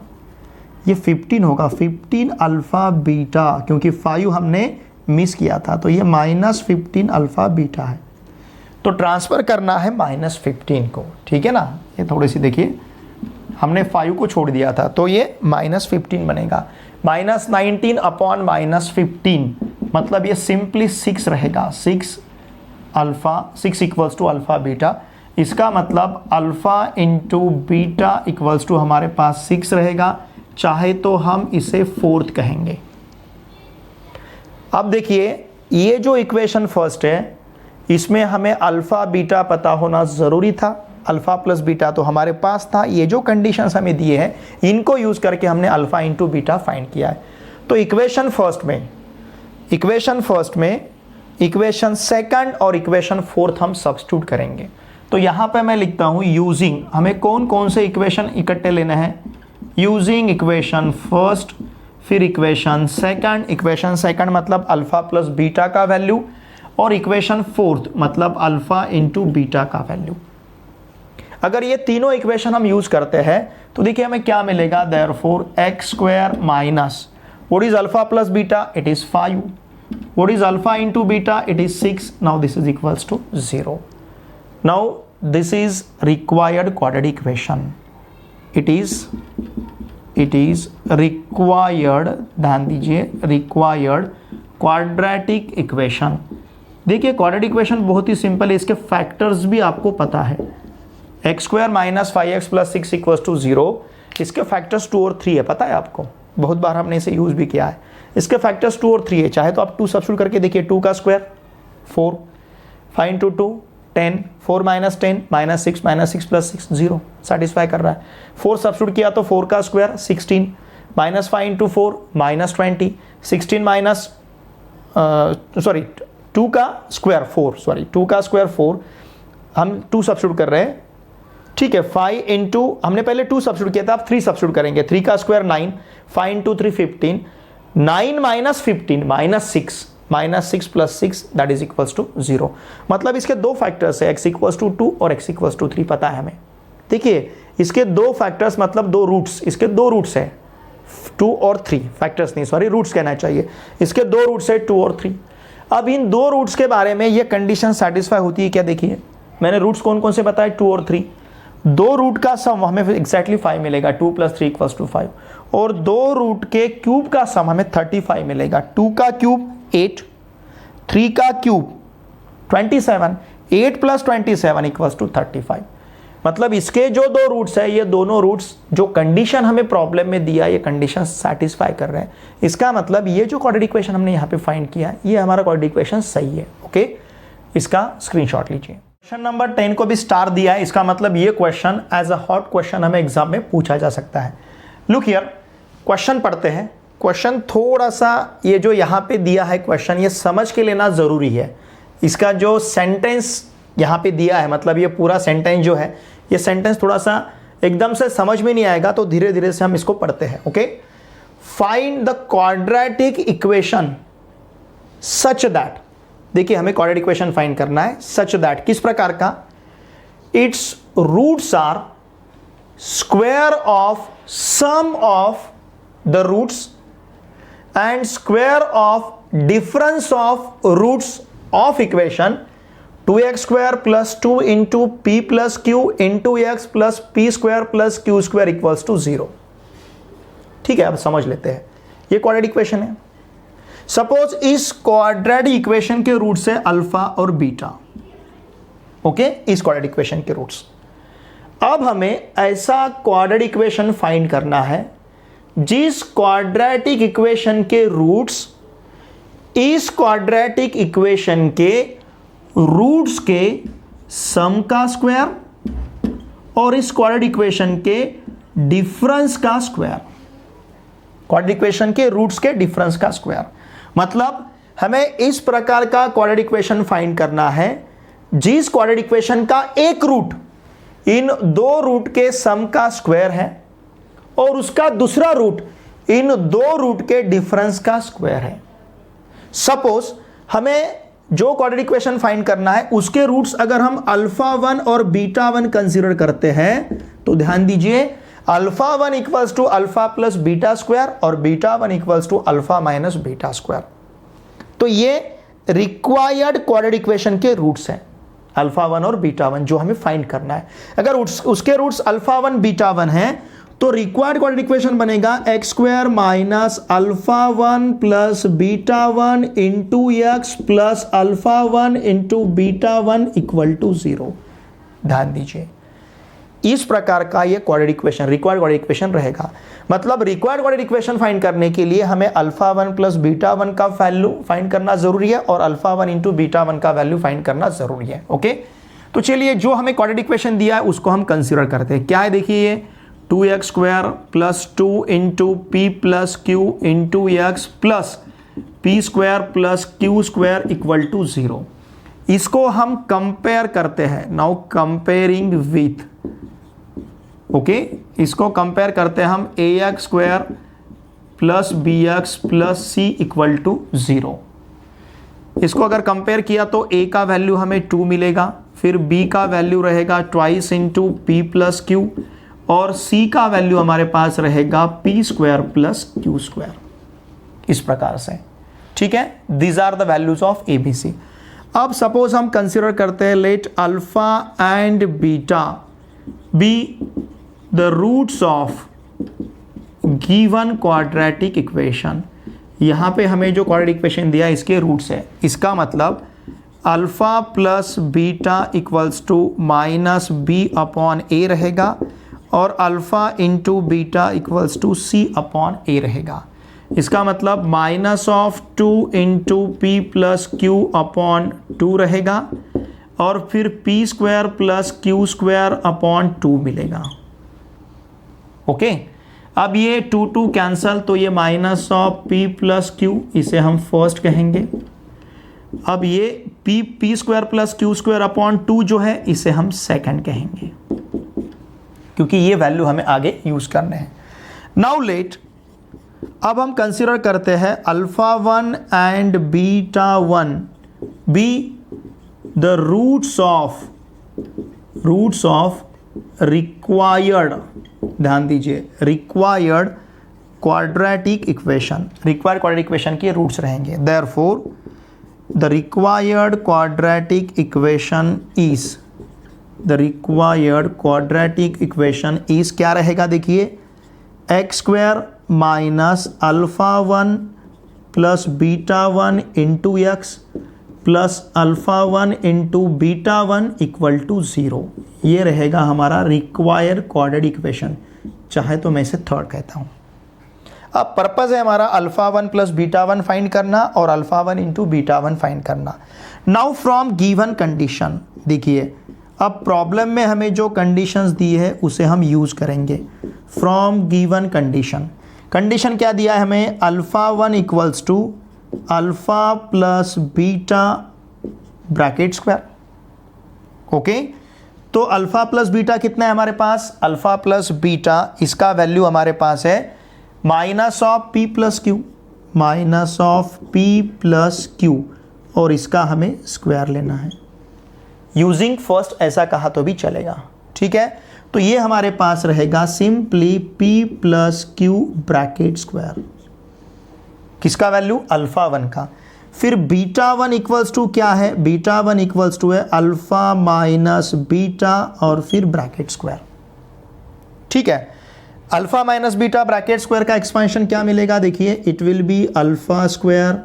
ये 15 होगा, 15 अल्फ़ा बीटा, क्योंकि 5 हमने मिस किया था, तो ये माइनस 15 अल्फ़ा बीटा है। तो ट्रांसफ़र करना है माइनस 15 को, ठीक है ना। ये थोड़ी सी देखिए हमने 5 को छोड़ दिया था, तो ये -15 बनेगा। -19 अपॉन -15 मतलब ये सिंपली 6 रहेगा। 6 इक्वल्स टू अल्फा बीटा। इसका मतलब alpha into beta equals to हमारे पास 6 रहेगा, चाहे तो हम इसे 4th कहेंगे। अब देखिए ये जो इक्वेशन फर्स्ट है इसमें हमें अल्फा बीटा पता होना ज़रूरी था। अल्फा प्लस बीटा तो हमारे पास था। ये जो कंडीशंस हमें दिए हैं इनको यूज़ करके हमने अल्फा इंटू बीटा फाइंड किया है। तो इक्वेशन फर्स्ट में इक्वेशन सेकंड और इक्वेशन फोर्थ हम सब्स्टिट्यूट करेंगे। तो यहाँ पे मैं लिखता हूँ यूजिंग, हमें कौन कौन से इक्वेशन इकट्ठे लेने हैं। यूजिंग इक्वेशन फर्स्ट, फिर इक्वेशन सेकंड मतलब अल्फा प्लस बीटा का वैल्यू, और इक्वेशन फोर्थ मतलब अल्फा इंटू बीटा का वैल्यू। अगर ये तीनों इक्वेशन हम यूज करते हैं तो देखिए हमें क्या मिलेगा। Therefore x square minus what is alpha plus beta, it is 5, what is alpha into beta, it is 6। Now this is equals to 0। Now this is required quadratic equation. It is required, ध्यान दीजिए, required quadratic equation. देखिए quadratic equation बहुत ही simple है, इसके factors भी आपको पता है। X square minus 5x plus 6 equals to 0, इसके फैक्टर्स 2 और 3 है, पता है आपको, बहुत बार हमने इसे यूज भी किया है। इसके फैक्टर्स 2 और 3 है, चाहे तो आप 2 सब्स्टिट्यूट करके देखिए। 2 का square 4, 5 into 2 10, 4 minus 10 -6 plus 6 0 satisfy कर रहा है। 4 सब्स्टिट्यूट किया तो 4 का स्क्वायर 16, माइनस 5 इंटू 4 -20, 16 माइनस 2 का स्क्वायर 4, हम 2 सब्स्टिट्यूट कर रहे हैं, ठीक है। 5 इंटू, हमने पहले 2 सब्स्टिट्यूट किया था, आप 3 सब्स्टिट्यूट करेंगे। 3 का square 9, 5 into 3 15, 9 minus 15 -6 plus 6 that is equals to 0। मतलब इसके 2 फैक्टर्स है, x इक्वल्स टू 2 और x इक्वल्स टू 3, पता है हमें। देखिए इसके 2 फैक्टर्स मतलब 2 रूट्स, इसके 2 रूट्स है 2 और 3, फैक्टर्स नहीं सॉरी रूट्स कहना चाहिए। इसके 2 रूट्स है 2 और 3। अब इन 2 रूट्स के बारे में ये कंडीशन सेटिस्फाई होती है क्या, देखिए मैंने रूट्स कौन कौन से बताए, 2 और 3। 2 रूट का सम हमें एग्जैक्टली 5 मिलेगा, 2 + 3 = 5, और 2 रूट के क्यूब का सम हमें 35 मिलेगा। 2 का क्यूब 8, 3 का क्यूब 27, 8 + 27 = 35। मतलब इसके जो 2 रूट्स है, ये दोनों रूट्स जो कंडीशन हमें प्रॉब्लम में दिया, ये कंडीशन सेटिस्फाई कर रहे हैं। इसका मतलब ये जो क्वाड्रेटिक इक्वेशन हमने यहाँ पे फाइंड किया है, ये हमारा क्वाड्रेटिक इक्वेशन सही है। ओके, इसका स्क्रीनशॉट लीजिए। क्वेश्चन नंबर 10 को भी स्टार दिया है, इसका मतलब ये question as a hot question हमें एग्जाम में पूछा जा सकता है। लुक हियर, क्वेश्चन पढ़ते हैं। क्वेश्चन थोड़ा सा, ये जो यहाँ पे दिया है क्वेश्चन, ये समझ के लेना जरूरी है। इसका जो सेंटेंस यहाँ पे दिया है, मतलब ये पूरा सेंटेंस जो है, ये सेंटेंस थोड़ा सा एकदम से समझ में नहीं आएगा, तो धीरे धीरे से हम इसको पढ़ते हैं। Okay, find the quadratic equation such that, देखिए हमें क्वाड्रेटिक इक्वेशन फाइंड करना है। सच दैट किस प्रकार का, it's roots are square of sum of the roots and square of difference of roots of equation 2x² + 2 into p + q into x + p² + q² = 0। ठीक है, अब समझ लेते हैं। ये क्वाड्रेटिक इक्वेशन है। सपोज इस क्वाड्रेटिक इक्वेशन के रूट्स है अल्फा और बीटा। ओके, इस क्वाड्रेटिक इक्वेशन के रूट्स। अब हमें ऐसा क्वाड्रेटिक इक्वेशन फाइंड करना है जिस क्वाड्रेटिक इक्वेशन के रूट्स इस क्वाड्रेटिक इक्वेशन के रूट्स के सम का स्क्वायर और इस क्वाड्रेटिक इक्वेशन के डिफरेंस का स्क्वायर, क्वाड्रेटिक इक्वेशन के रूट्स के डिफरेंस का स्क्वायर। मतलब हमें इस प्रकार का क्वाड्रेटिक इक्वेशन फाइंड करना है जिस क्वाड्रेटिक इक्वेशन का एक रूट इन 2 रूट के सम का स्क्वायर है और उसका दूसरा रूट इन 2 रूट के डिफरेंस का स्क्वायर है। सपोज हमें जो क्वाड्रेटिक इक्वेशन फाइंड करना है उसके रूट्स अगर हम α1 और β1 कंसीडर करते हैं तो ध्यान दीजिए, α1 = α + β² और β1 = α - β²। तो ये रिक्वायर्ड क्वाड्रेटिक इक्वेशन के रूट्स हैं। अल्फा 1 और बीटा 1 जो हमें फाइंड करना है। अगर उसके रूट्स अल्फा 1 बीटा 1 है तो रिक्वायर्ड क्वाड्रेटिक इक्वेशन बनेगा x square minus alpha 1 plus beta 1 into x plus alpha 1 into beta 1 equal to 0। ध्यान दीजिए, इस प्रकार का ये quadratic equation required quadratic equation रहेगा। मतलब रिक्वायर्ड क्वाड्रेटिक इक्वेशन फाइंड करने के लिए हमें अल्फा 1 प्लस बीटा 1 का वैल्यू फाइंड करना जरूरी है और अल्फा 1 इंटू बीटा 1 का वैल्यू फाइंड करना जरूरी है। ओके, तो चलिए जो हमें क्वाड्रेटिक इक्वेशन दिया है उसको हम कंसीडर करते हैं। क्या है देखिए, ये 2x square plus 2 into p plus q into x plus p square plus q square equal to 0। इसको हम कंपेयर करते हैं। नाउ कंपेयरिंग विथ, ओके, इसको कंपेयर करते हैं हम a x square plus b x plus c equal to 0। इसको अगर कंपेयर किया तो a का वैल्यू हमें 2 मिलेगा, फिर b का वैल्यू रहेगा twice into p plus q और c का वैल्यू हमारे पास रहेगा p square plus q square, इस प्रकार से। ठीक है, these are the values of A B C. अब सपोज हम कंसिडर करते हैं let alpha and beta be the roots of given quadratic equation. यहां पे हमें जो क्वाड्रेटिक इक्वेशन दिया है इसके रूट्स है। इसका मतलब alpha plus beta equals to minus b upon a रहेगा और alpha into beta equals to c upon a रहेगा। इसका मतलब minus of 2 into p plus q upon 2 रहेगा और फिर p square plus q square upon 2 मिलेगा। ओके, अब ये 2 कैंसल तो ये minus of p plus q, इसे हम फर्स्ट कहेंगे। अब ये p square plus q square upon 2 जो है इसे हम सेकंड कहेंगे, क्योंकि ये वैल्यू हमें आगे यूज करने हैं। नाउ लेट, अब हम कंसीडर करते हैं alpha 1 and beta 1 be the roots of required, ध्यान दीजिए, required quadratic equation. Required quadratic equation के रूट्स रहेंगे। Therefore the required quadratic equation is, the required quadratic equation is क्या रहेगा देखिए, x square minus alpha 1 plus beta 1 into x plus alpha 1 into beta 1 equal to 0। ये रहेगा हमारा required quadratic equation, चाहे तो मैं इसे थर्ड कहता हूँ। अब पर्पज़ है हमारा अल्फा 1 प्लस बीटा 1 फाइंड करना और अल्फा 1 इंटू बीटा 1 फाइंड करना। नाउ फ्रॉम गिवन कंडीशन, देखिए अब प्रॉब्लम में हमें जो कंडीशंस दी है उसे हम यूज़ करेंगे। फ्रॉम गिवन कंडीशन, कंडीशन क्या दिया है हमें, alpha 1 equals to alpha plus beta bracket square. Okay, तो अल्फा प्लस बीटा कितना है हमारे पास, अल्फा प्लस बीटा इसका वैल्यू हमारे पास है minus of p plus q, minus of p plus q, और इसका हमें स्क्वायर लेना है। यूजिंग फर्स्ट ऐसा कहा तो भी चलेगा। ठीक है, तो ये हमारे पास रहेगा simply p plus q bracket square, किसका वैल्यू, अल्फा 1 का। फिर बीटा 1 इक्वल्स टू क्या है, बीटा 1 इक्वल्स टू है अल्फा माइनस बीटा और फिर ब्रैकेट स्क्वायर। ठीक है, alpha minus beta bracket square का एक्सपेंशन क्या मिलेगा देखिए, it will be alpha square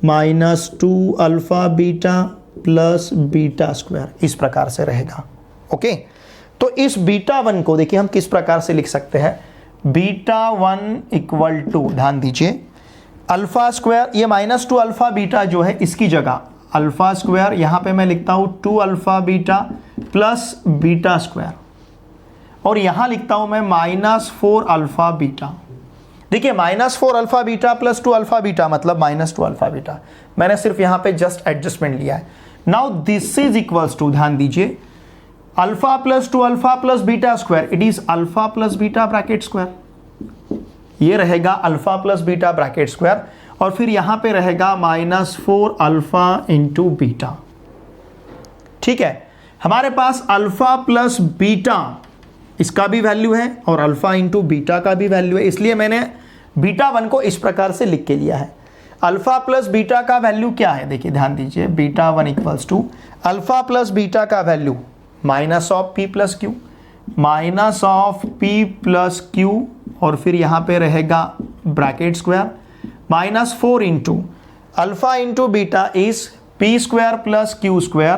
minus 2 alpha beta plus beta square, इस प्रकार से रहेगा। ओके, तो इस बीटा 1 को देखिए हम किस प्रकार से लिख सकते हैं, बीटा 1 इक्वल टू, ध्यान दीजिए, अल्फा स्क्वायर, ये माइनस 2 अल्फा बीटा जो है इसकी जगह अल्फा स्क्वायर, यहां पे मैं लिखता हूं 2 alpha beta plus beta square, और यहां लिखता हूं मैं माइनस 4 अल्फा बीटा। देखिए minus 4 alpha beta plus 2 alpha beta मतलब माइनस 2 अल्फा बीटा, मैंने सिर्फ यहां पे जस्ट एडजस्टमेंट लिया है। Now this is equals to, ध्यान दीजिए, alpha plus 2 alpha plus beta square, it is alpha plus beta bracket square. ये रहेगा alpha plus beta bracket square, और फिर यहां पे रहेगा माइनस 4 अल्फा इंटू बीटा। ठीक है, हमारे पास अल्फा प्लस बीटा इसका भी वैल्यू है और अल्फा इंटू बीटा का भी वैल्यू है, इसलिए मैंने बीटा 1 को इस प्रकार से लिख के लिया है। अल्फा प्लस बीटा का वैल्यू क्या है, देखिए ध्यान दीजिए, beta 1 equals to alpha plus beta का value minus of p plus q, minus of p plus q, और फिर यहां पे रहेगा bracket square minus 4 into alpha into beta is p square plus q square,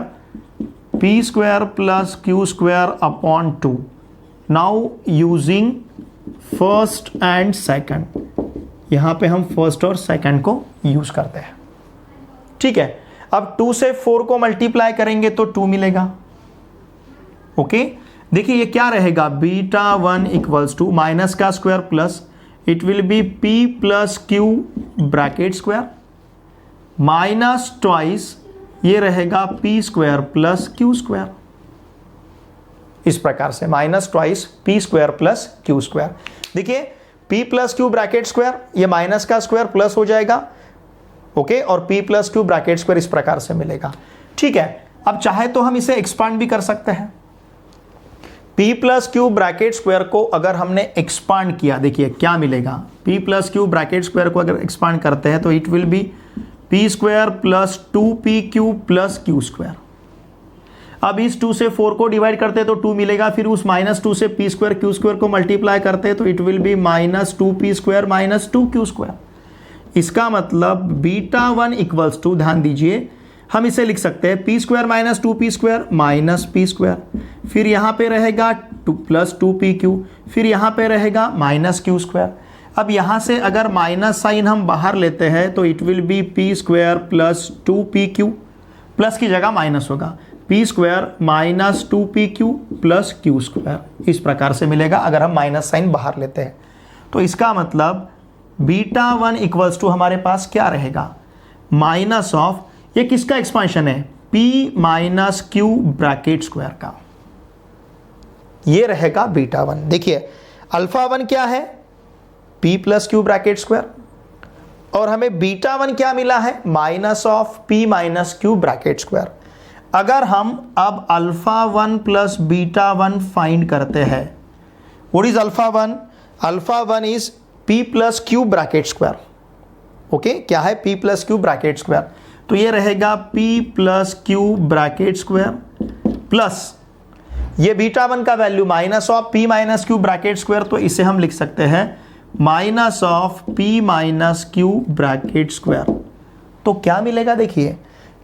p square plus q square upon 2। Now using first and second, यहां पे हम first और second को यूज करते हैं, ठीक है। अब 2 से 4 को मल्टीप्लाई करेंगे तो 2 मिलेगा, ओके। देखिए ये क्या रहेगा, बीटा 1 इक्वल्स टू माइनस का square plus it will be p plus q bracket square minus twice ये रहेगा p square plus q square, इस प्रकार से minus twice p square plus q square. देखिए p plus q bracket square, ये minus का square plus हो जाएगा, ओके, और p plus q bracket square इस प्रकार से मिलेगा, ठीक है। अब चाहे तो हम इसे एक्सपांड भी कर सकते हैं। P plus q bracket square को अगर हमने एक्सपांड किया, देखिए क्या मिलेगा, P plus q bracket square को अगर एक्सपांड करते हैं तो it will be p square plus 2pq plus q square. अब इस 2 से 4 को डिवाइड करते हैं तो 2 मिलेगा, फिर उस माइनस 2 से पी स्क्वायर क्यू स्क्वायर को मल्टीप्लाई करते हैं तो it will be minus 2p square minus 2q square. इसका मतलब बीटा 1 इक्वल्स टू, ध्यान दीजिए, हम इसे लिख सकते हैं P square minus 2p square minus p square, फिर यहां पे रहेगा 2 प्लस 2pq, फिर यहां पे रहेगा माइनस क्यू स्क्वायर। अब यहां से अगर माइनस साइन हम बाहर लेते हैं तो it will be p square plus 2pq, plus की जगह माइनस होगा, P square minus 2pq plus q square, इस प्रकार से मिलेगा अगर हम माइनस साइन बाहर लेते हैं। तो इसका मतलब बीटा 1 इक्वल्स टू हमारे पास क्या रहेगा, माइनस ऑफ, ये किसका एक्सपांशन है, p minus q bracket square का, ये रहेगा बीटा 1। देखिए अल्फा 1 क्या है, p plus q bracket square, और हमें बीटा 1 क्या मिला है, minus of p minus q bracket square. अगर हम अब अल्फा 1 प्लस बीटा 1 फाइंड करते हैं, what is alpha 1, alpha 1 is p plus q bracket square, okay, क्या है, p plus q bracket square, तो ये रहेगा p plus q bracket square plus ये बीटा 1 का value minus of p minus q bracket square, तो इसे हम लिख सकते हैं minus of p minus q bracket square. तो क्या मिलेगा, देखिए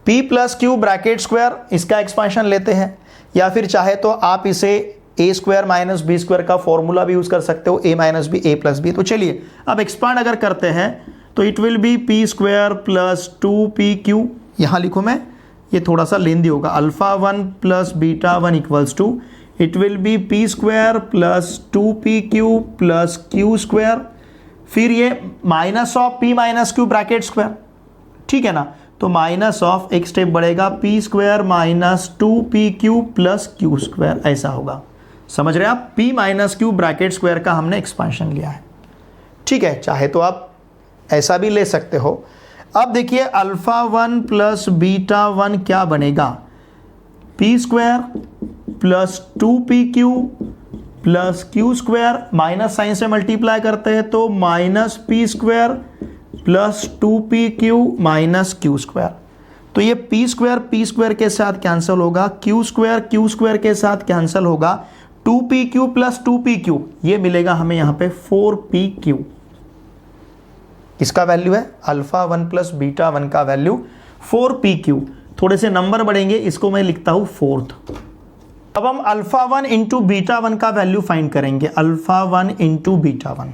p plus q bracket square, इसका एक्सपांशन लेते हैं, या फिर चाहे तो आप इसे a square minus b square का फॉर्मूला भी यूज कर सकते हो, a minus b a plus b. तो चलिए अब एक्सपांड अगर करते हैं तो it will be p square plus 2pq, यहां लिखूं मैं, ये थोड़ा सा लेंदी होगा, alpha 1 plus beta 1 equals to it will be p square plus 2pq plus q square, फिर ये minus of p minus q bracket square, ठीक है ना, तो माइनस ऑफ, एक स्टेप बढ़ेगा, p square minus 2pq plus q square, ऐसा होगा। समझ रहे हैं आप, p minus q bracket square का हमने एक्सपांशन लिया है, ठीक है। चाहे तो आप ऐसा भी ले सकते हो। अब देखिए अल्फा 1 प्लस बीटा 1 क्या बनेगा, p square plus 2pq plus q square, minus sign से मल्टीप्लाई करते हैं तो minus p square plus 2pq minus q square, तो ये p स्क्वायर के साथ कैंसिल होगा, क्यू स्क्वायर के साथ कैंसिल होगा, 2pq प्लस 2pq, ये मिलेगा हमें यहाँ पे 4pq। किसका वैल्यू है, अल्फा 1 प्लस बीटा 1 का वैल्यू 4pq। थोड़े से नंबर बढ़ेंगे, इसको मैं लिखता हूं 4th। अब हम अल्फा 1 इंटू बीटा 1 का वैल्यू फाइंड करेंगे, अल्फा 1 इंटू बीटा 1।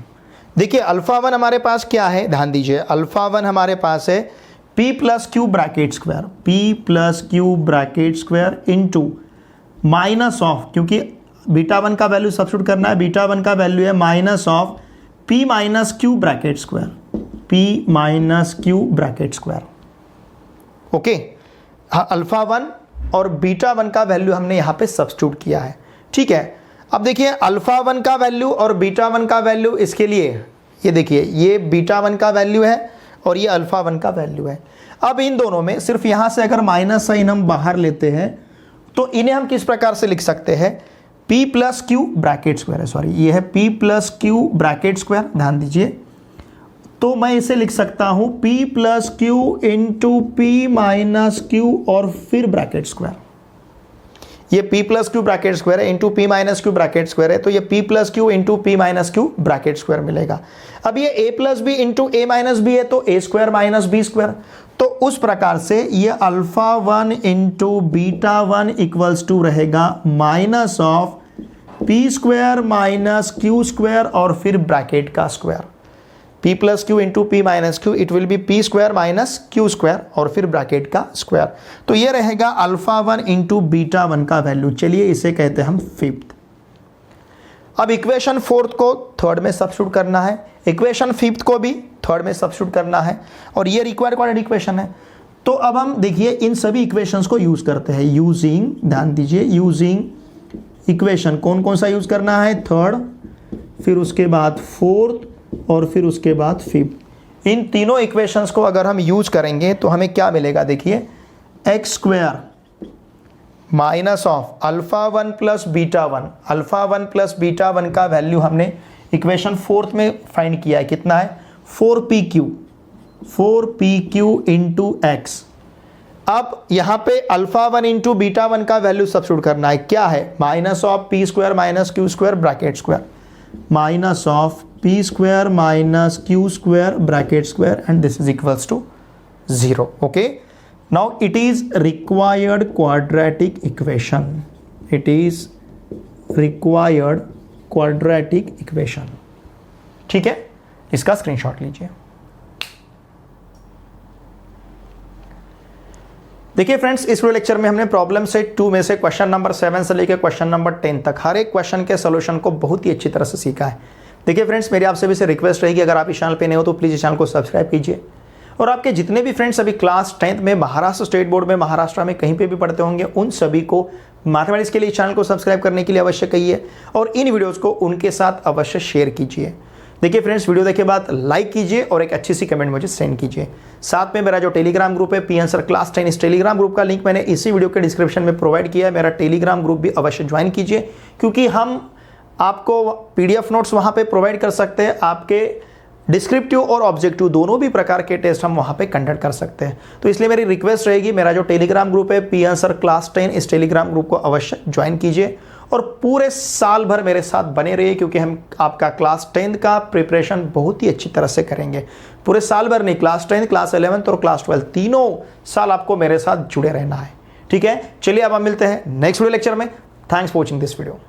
देखिए अल्फा 1 हमारे पास क्या है, ध्यान दीजिए, अल्फा 1 हमारे पास है p plus q bracket square, p plus q bracket square into minus of, क्योंकि बीटा 1 का वैल्यू सब्स्टिट्यूट करना है, बीटा 1 का वैल्यू है minus of p minus q bracket square, p minus q bracket square, okay. Alpha 1 और beta 1 का value हमने यहां पे सब्स्टिट्यूट किया है, ठीक है। अब देखिए अल्फा 1 का वैल्यू और बीटा 1 का वैल्यू, इसके लिए ये देखिए, ये बीटा 1 का वैल्यू है और ये अल्फा 1 का वैल्यू है। अब इन दोनों में सिर्फ यहां से अगर माइनस साइन हम बाहर लेते हैं तो इन्हें हम किस प्रकार से लिख सकते हैं, p plus q bracket square है, सॉरी ये है p plus q bracket square, ध्यान दीजिए, तो मैं इसे लिख सकता हूं p plus q into p minus q और फिर ब्रैकेट स्क्वायर। ये p plus q bracket square है into p minus q bracket square है, तो ये p plus q into p minus q bracket square मिलेगा। अब ये a plus b into a minus B है तो a square minus b square. तो उस प्रकार से ये alpha 1 into beta 1 equals to रहेगा minus of p square minus q square और फिर ब्रैकेट का square. p plus q into p minus q, it will be p square minus q square और फिर ब्रैकेट का स्क्वायर। तो ये रहेगा अल्फा 1 इंटू बीटा 1 का वैल्यू। चलिए इसे कहते हैं हम फिफ्थ। अब इक्वेशन फोर्थ को थर्ड में सब्स्टिट्यूट करना है, इक्वेशन फिफ्थ को भी थर्ड में सब्स्टिट्यूट करना है, और ये रिक्वायर्ड क्वाड्रेटिक इक्वेशन है। तो अब हम देखिए इन सभी इक्वेशंस को यूज करते हैं। यूजिंग, ध्यान दीजिए, यूजिंग इक्वेशन कौन कौन सा यूज करना है, थर्ड, फिर उसके बाद फोर्थ और फिर उसके बाद फिफ्थ। इन तीनों इक्वेशंस को अगर हम यूज करेंगे तो हमें क्या मिलेगा, देखिए x square minus of alpha 1 plus beta 1। Alpha 1 plus beta 1 का वैल्यू हमने इक्वेशन फोर्थ में फाइंड किया है, कितना है 4pq इंटू एक्स। अब यहां पे अल्फा 1 इंटू बीटा 1 का वैल्यू सब्स्टिट्यूट करना है, क्या है minus of p square minus q square bracket square, minus of p square minus q square bracket square, and this is equals to 0। Okay, now it is required quadratic equation, it is required quadratic equation. ठीक है, इसका screenshot लीजिए। देखिए friends, इस video lecture में हमने problem set 2 में से क्वेश्चन नंबर 7 से लेकर क्वेश्चन नंबर 10 तक हर एक क्वेश्चन के सॉल्यूशन को बहुत ही अच्छी तरह से सीखा है। देखिए फ्रेंड्स, मेरी आपसे भी से रिक्वेस्ट रहेगी, अगर आप इस चैनल पे नए हो तो प्लीज़ इस चैनल को सब्सक्राइब कीजिए, और आपके जितने भी फ्रेंड्स अभी क्लास 10th में महाराष्ट्र स्टेट बोर्ड में, महाराष्ट्र में कहीं पे भी पढ़ते होंगे, उन सभी को मैथमेटिक्स के लिए इस चैनल को सब्सक्राइब करने के लिए अवश्य कहिए, और इन वीडियोज़ को उनके साथ अवश्य शेयर कीजिए। देखिए फ्रेंड्स, वीडियो देखे बाद लाइक कीजिए और एक अच्छी सी कमेंट मुझे सेंड कीजिए। साथ में मेरा जो टेलीग्राम ग्रुप है पी आंसर क्लास 10, इस टेलीग्राम ग्रुप का लिंक मैंने इसी वीडियो के डिस्क्रिप्शन में प्रोवाइड किया है। मेरा टेलीग्राम ग्रुप भी अवश्य ज्वाइन कीजिए, क्योंकि हम आपको पीडीएफ नोट्स वहाँ पे प्रोवाइड कर सकते हैं। आपके डिस्क्रिप्टिव और ऑब्जेक्टिव दोनों भी प्रकार के टेस्ट हम वहाँ पे कंडक्ट कर सकते हैं। तो इसलिए मेरी रिक्वेस्ट रहेगी, मेरा जो टेलीग्राम ग्रुप है पी आंसर क्लास 10, इस टेलीग्राम ग्रुप को अवश्य ज्वाइन कीजिए और पूरे साल भर मेरे साथ बने रहिए, क्योंकि हम आपका क्लास 10 का प्रिपरेशन बहुत ही अच्छी तरह से करेंगे। पूरे साल भर नहीं, क्लास 10, क्लास 11 और क्लास 12 तीनों साल आपको मेरे साथ जुड़े रहना है। ठीक है, चलिए अब हम मिलते हैं नेक्स्ट वीडियो लेक्चर में। Thanks for watching this video.